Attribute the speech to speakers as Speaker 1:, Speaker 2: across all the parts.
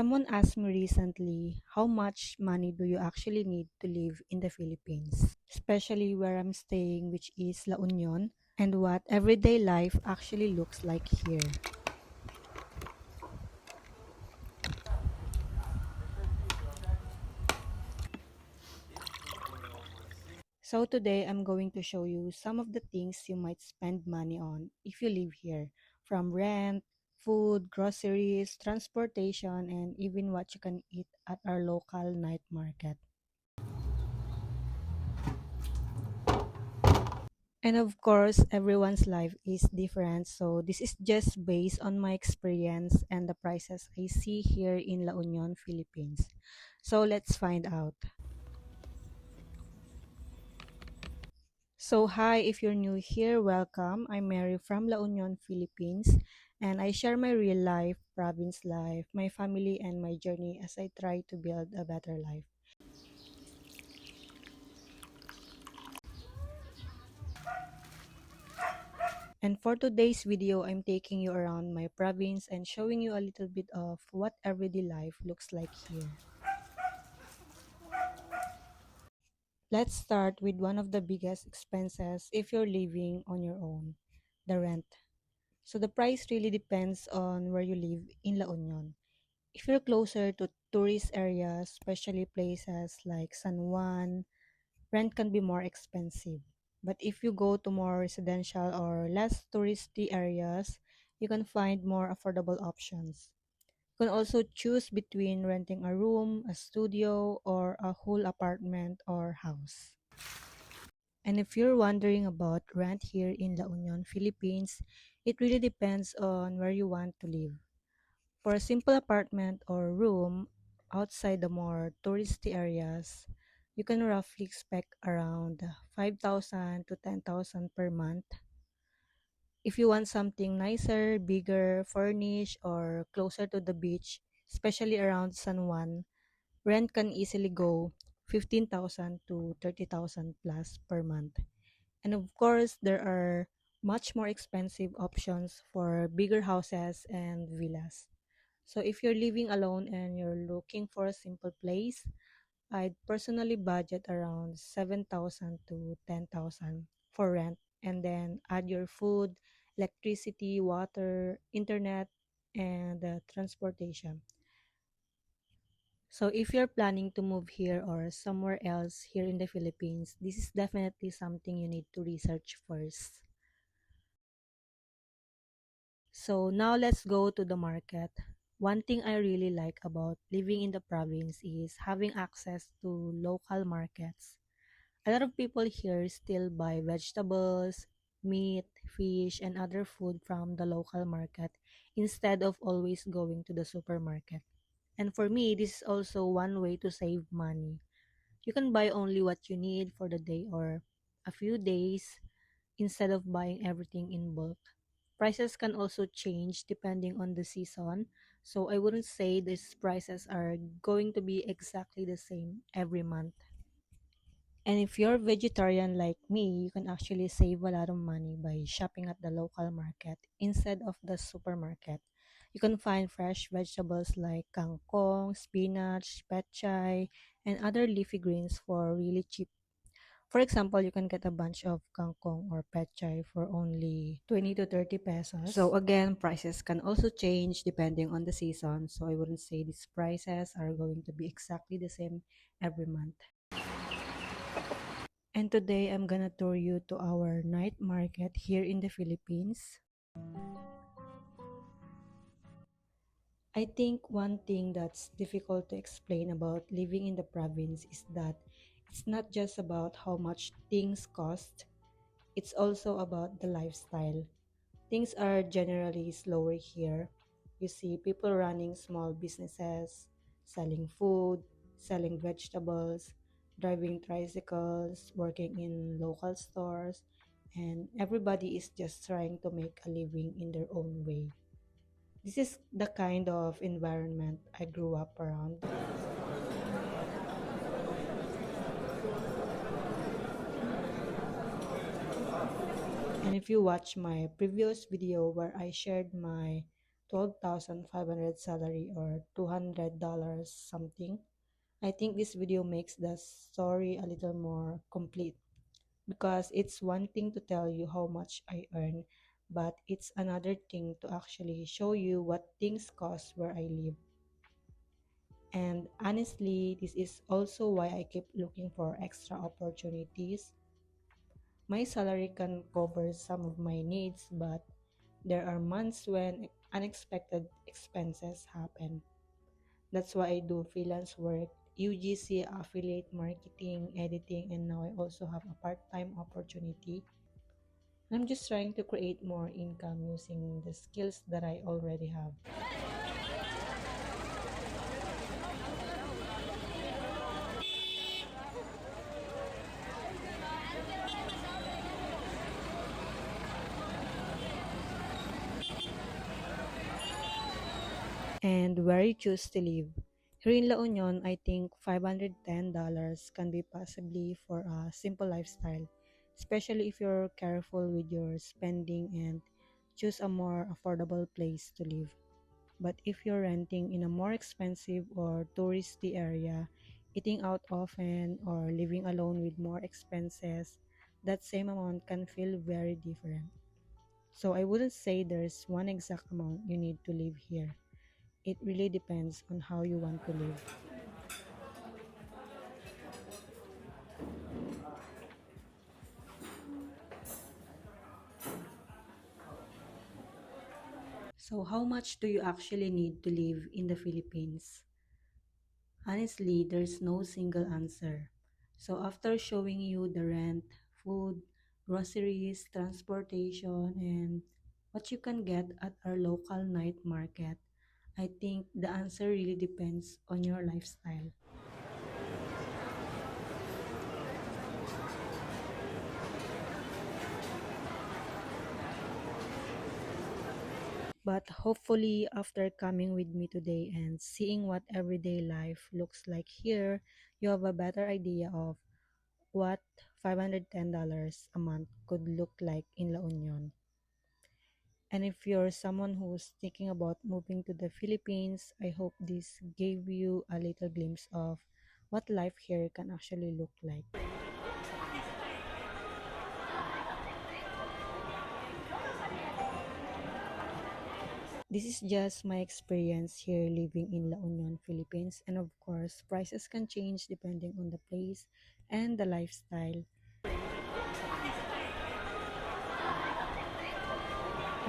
Speaker 1: Someone asked me recently, how much money do you actually need to live in the Philippines? Especially where I'm staying, which is La Union, and what everyday life actually looks like here. So today I'm going to show you some of the things you might spend money on if you live here, from rent, food, groceries, transportation, and even what you can eat at our local night market. And of course, everyone's life is different, so this is just based on my experience and the prices I see here in La Union, Philippines. So let's find out. So hi, if you're new here, welcome. I'm Mary from La Union, Philippines, and I share my real life, province life, my family, and my journey as I try to build a better life. And for today's video, I'm taking you around my province and showing you a little bit of what everyday life looks like here. Let's start with one of the biggest expenses if you're living on your own, the rent. So the price really depends on where you live in La Union. If you're closer to tourist areas, especially places like San Juan, rent can be more expensive. But if you go to more residential or less touristy areas, you can find more affordable options. You can also choose between renting a room, a studio, or a whole apartment or house. And if you're wondering about rent here in La Union, Philippines, it really depends on where you want to live. For a simple apartment or room outside the more touristy areas, you can roughly expect around 5,000 to 10,000 per month. If you want something nicer, bigger, furnished, or closer to the beach, especially around San Juan, rent can easily go 15,000 to 30,000 plus per month. And of course, there are much more expensive options for bigger houses and villas. So if you're living alone and you're looking for a simple place, I'd personally budget around 7,000 to 10,000 for rent, and then add your food, electricity, water, internet, and transportation. So if you're planning to move here or somewhere else here in the Philippines, this is definitely something you need to research first. So now let's go to the market. One thing I really like about living in the province is having access to local markets. A lot of people here still buy vegetables, meat, fish, and other food from the local market instead of always going to the supermarket. And for me, this is also one way to save money. You can buy only what you need for the day or a few days instead of buying everything in bulk. Prices can also change depending on the season, so I wouldn't say these prices are going to be exactly the same every month. And if you're vegetarian like me, you can actually save a lot of money by shopping at the local market instead of the supermarket. You can find fresh vegetables like kangkong, spinach, petchay, and other leafy greens for really cheap. For example, you can get a bunch of kangkong or petchay for only 20 to 30 pesos. So again, prices can also change depending on the season. So I wouldn't say these prices are going to be exactly the same every month. And today I'm gonna tour you to our night market here in the Philippines. I think one thing that's difficult to explain about living in the province is that it's not just about how much things cost, it's also about the lifestyle. Things are generally slower here. You see people running small businesses, selling food, selling vegetables, driving tricycles, working in local stores, and everybody is just trying to make a living in their own way. This is the kind of environment I grew up around. And if you watch my previous video where I shared my 12,500 salary or $200 something. I think this video makes the story a little more complete because it's one thing to tell you how much I earn, but it's another thing to actually show you what things cost where I live. And honestly, this is also why I keep looking for extra opportunities. My salary can cover some of my needs, but there are months when unexpected expenses happen. That's why I do freelance work, UGC, affiliate marketing, editing, and now I also have a part time opportunity. I'm just trying to create more income using the skills that I already have. And where you choose to live. Here in La Union, I think $510 can be possibly for a simple lifestyle, especially if you're careful with your spending and choose a more affordable place to live. But if you're renting in a more expensive or touristy area, eating out often, or living alone with more expenses, that same amount can feel very different. So I wouldn't say there's one exact amount you need to live here. It really depends on how you want to live. So, how much do you actually need to live in the Philippines? Honestly, there's no single answer. So, after showing you the rent, food, groceries, transportation, and what you can get at our local night market, I think the answer really depends on your lifestyle. But hopefully, after coming with me today and seeing what everyday life looks like here, you have a better idea of what $510 a month could look like in La Union. And if you're someone who's thinking about moving to the Philippines, I hope this gave you a little glimpse of what life here can actually look like. This is just my experience here living in La Union, Philippines, and of course, prices can change depending on the place and the lifestyle.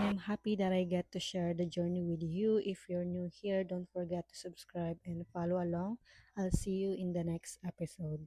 Speaker 1: I'm happy that I get to share the journey with you. If you're new here, don't forget to subscribe and follow along. I'll see you in the next episode.